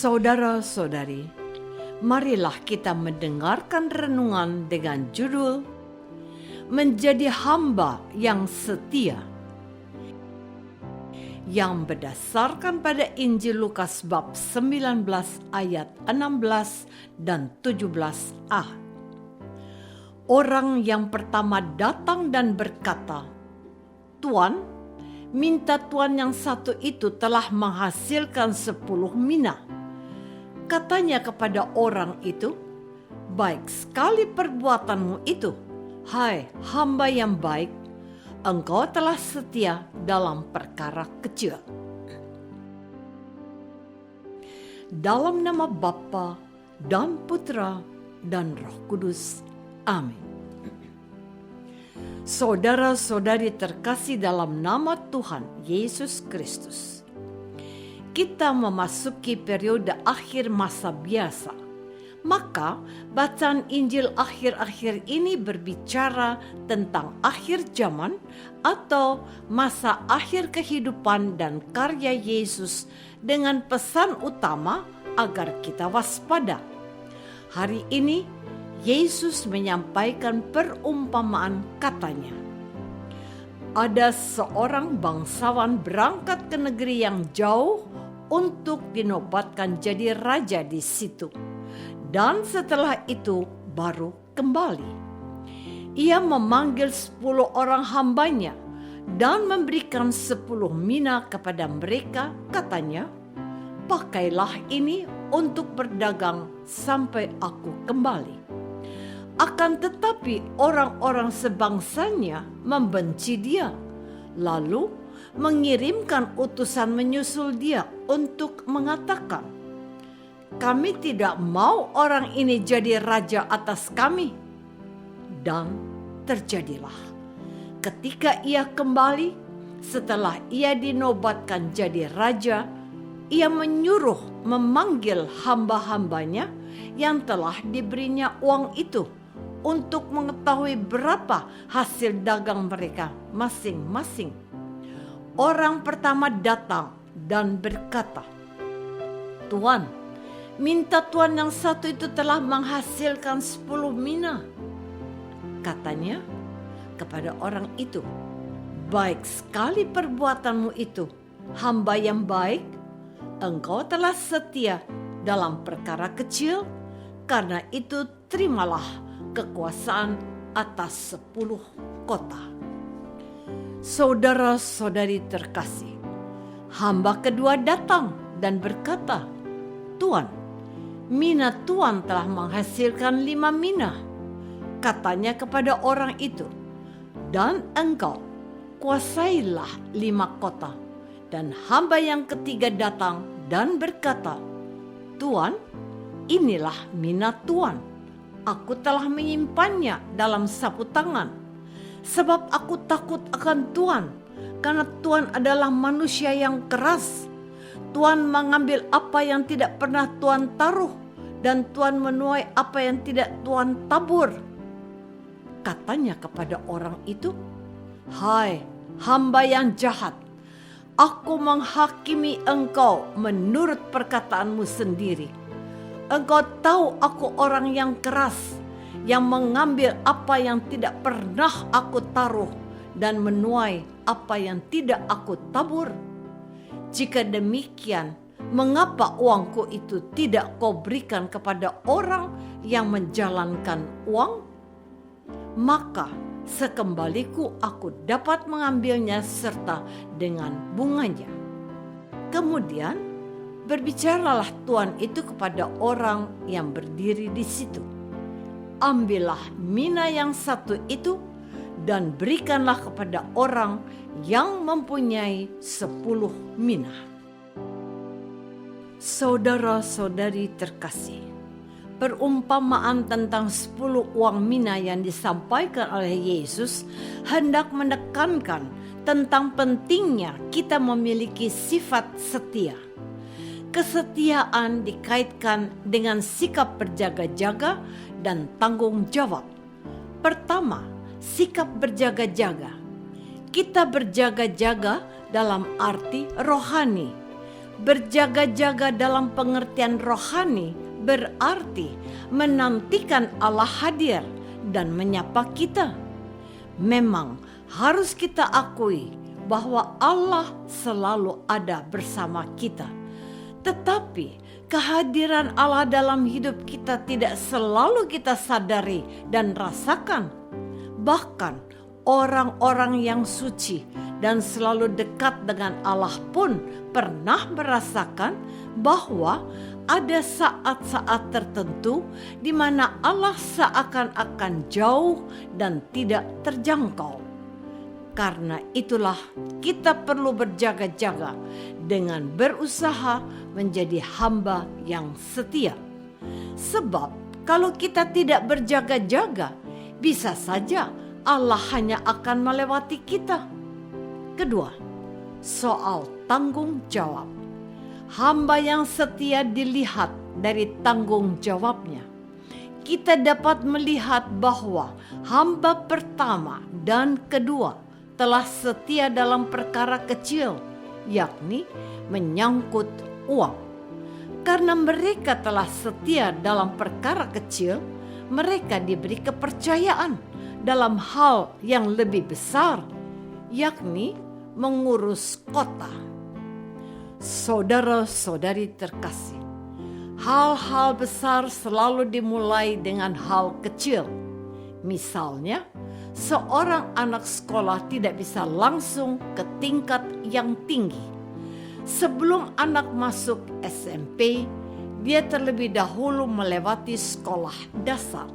Saudara-saudari, marilah kita mendengarkan renungan dengan judul Menjadi Hamba yang Setia, yang berdasarkan pada Injil Lukas bab 19 ayat 16 dan 17a. Orang yang pertama datang dan berkata, "Tuan, minta tuan yang satu itu telah menghasilkan 10 mina." Katanya kepada orang itu, "Baik sekali perbuatanmu itu, hai hamba yang baik, engkau telah setia dalam perkara kecil." Dalam nama Bapa dan Putra dan Roh Kudus. Amin. Saudara-saudari terkasih dalam nama Tuhan Yesus Kristus, kita memasuki periode akhir masa biasa. Maka bacaan Injil akhir-akhir ini berbicara tentang akhir zaman atau masa akhir kehidupan dan karya Yesus dengan pesan utama agar kita waspada. Hari ini Yesus menyampaikan perumpamaan, katanya, ada seorang bangsawan berangkat ke negeri yang jauh untuk dinobatkan jadi raja di situ. Dan setelah itu baru kembali. Ia memanggil 10 orang hambanya dan memberikan 10 mina kepada mereka, katanya, "Pakailah ini untuk berdagang sampai aku kembali." Akan tetapi orang-orang sebangsanya membenci dia, lalu mengirimkan utusan menyusul dia untuk mengatakan, "Kami tidak mau orang ini jadi raja atas kami." Dan terjadilah, ketika ia kembali, setelah ia dinobatkan jadi raja, ia menyuruh memanggil hamba-hambanya yang telah diberinya uang itu untuk mengetahui berapa hasil dagang mereka masing-masing. Orang pertama datang dan berkata, "Tuan, minta tuan yang satu itu telah menghasilkan 10 mina." Katanya kepada orang itu, "Baik sekali perbuatanmu itu, hamba yang baik. Engkau telah setia dalam perkara kecil, karena itu terimalah kekuasaan atas 10 kota." Saudara-saudari terkasih, hamba kedua datang dan berkata, "Tuan, mina tuan telah menghasilkan 5 mina." Katanya kepada orang itu, "Dan engkau kuasailah 5 kota." Dan hamba yang ketiga datang dan berkata, "Tuan, inilah mina tuan. Aku telah menyimpannya dalam sapu tangan, sebab aku takut akan Tuan, karena Tuan adalah manusia yang keras. Tuan mengambil apa yang tidak pernah Tuan taruh, dan Tuan menuai apa yang tidak Tuan tabur." Katanya kepada orang itu, "Hai hamba yang jahat, aku menghakimi engkau menurut perkataanmu sendiri. Engkau tahu aku orang yang keras, yang mengambil apa yang tidak pernah aku taruh dan menuai apa yang tidak aku tabur. Jika demikian, mengapa uangku itu tidak kau berikan kepada orang yang menjalankan uang? Maka sekembaliku aku dapat mengambilnya serta dengan bunganya." Kemudian berbicaralah tuan itu kepada orang yang berdiri di situ, "Ambillah mina yang satu itu dan berikanlah kepada orang yang mempunyai 10 mina." Saudara-saudari terkasih, perumpamaan tentang 10 uang mina yang disampaikan oleh Yesus hendak menekankan tentang pentingnya kita memiliki sifat setia. Kesetiaan dikaitkan dengan sikap berjaga-jaga dan tanggung jawab. Pertama, sikap berjaga-jaga. Kita berjaga-jaga dalam arti rohani, Berjaga-jaga dalam pengertian rohani berarti menantikan Allah hadir dan menyapa kita. Memang harus kita akui bahwa Allah selalu ada bersama kita. Tetapi kehadiran Allah dalam hidup kita tidak selalu kita sadari dan rasakan. Bahkan orang-orang yang suci dan selalu dekat dengan Allah pun pernah merasakan bahwa ada saat-saat tertentu di mana Allah seakan-akan jauh dan tidak terjangkau. Karena itulah kita perlu berjaga-jaga dengan berusaha menjadi hamba yang setia. Sebab kalau kita tidak berjaga-jaga, bisa saja Allah hanya akan melewati kita. Kedua, soal tanggung jawab. Hamba yang setia dilihat dari tanggung jawabnya. Kita dapat melihat bahwa hamba pertama dan kedua telah setia dalam perkara kecil, yakni menyangkut uang. Karena mereka telah setia dalam perkara kecil, mereka diberi kepercayaan dalam hal yang lebih besar, yakni mengurus kota. Saudara-saudari terkasih, hal-hal besar selalu dimulai dengan hal kecil. Misalnya, seorang anak sekolah tidak bisa langsung ke tingkat yang tinggi. Sebelum anak masuk SMP, dia terlebih dahulu melewati sekolah dasar.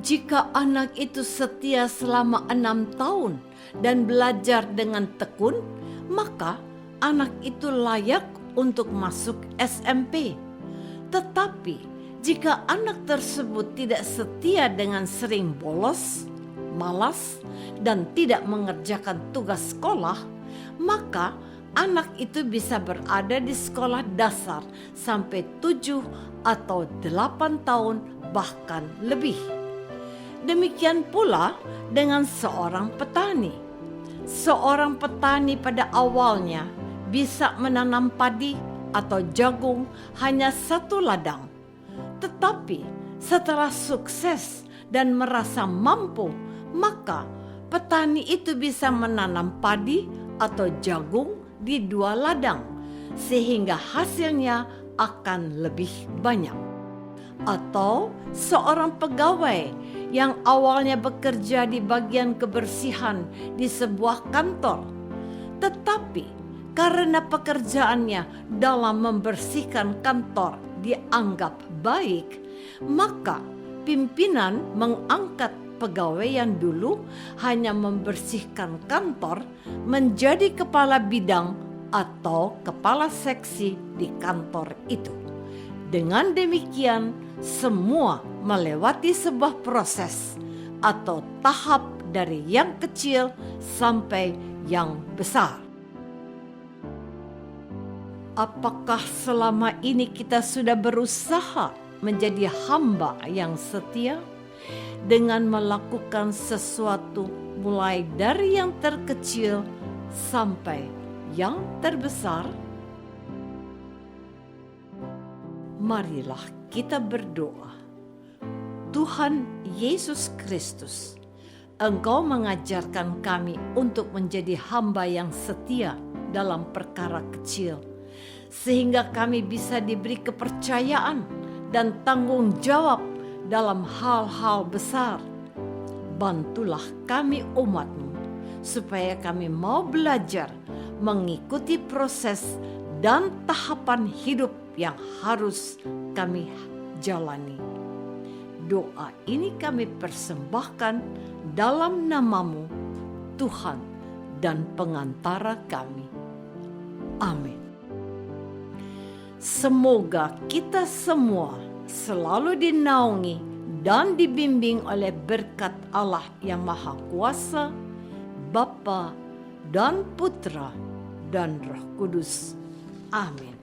Jika anak itu setia selama 6 tahun dan belajar dengan tekun, maka anak itu layak untuk masuk SMP. Tetapi jika anak tersebut tidak setia dengan sering bolos, malas, dan tidak mengerjakan tugas sekolah, maka anak itu bisa berada di sekolah dasar sampai 7 atau 8 tahun bahkan lebih. Demikian pula dengan seorang petani. Seorang petani pada awalnya bisa menanam padi atau jagung hanya 1 ladang. Tetapi setelah sukses dan merasa mampu, maka petani itu bisa menanam padi atau jagung di 2 ladang, sehingga hasilnya akan lebih banyak. Atau seorang pegawai yang awalnya bekerja di bagian kebersihan di sebuah kantor, tetapi karena pekerjaannya dalam membersihkan kantor dianggap baik, maka pimpinan mengangkat pegawai yang dulu hanya membersihkan kantor menjadi kepala bidang atau kepala seksi di kantor itu. Dengan demikian, semua melewati sebuah proses atau tahap dari yang kecil sampai yang besar. Apakah selama ini kita sudah berusaha menjadi hamba yang setia dengan melakukan sesuatu mulai dari yang terkecil sampai yang terbesar? Marilah kita berdoa. Tuhan Yesus Kristus, Engkau mengajarkan kami untuk menjadi hamba yang setia dalam perkara kecil, sehingga kami bisa diberi kepercayaan dan tanggung jawab dalam hal-hal besar. Bantulah kami umat-Mu, supaya kami mau belajar mengikuti proses dan tahapan hidup yang harus kami jalani. Doa ini kami persembahkan dalam nama-Mu, Tuhan dan pengantara kami. Amin. Semoga kita semua selalu dinaungi dan dibimbing oleh berkat Allah yang Maha Kuasa, Bapa dan Putra dan Roh Kudus. Amin.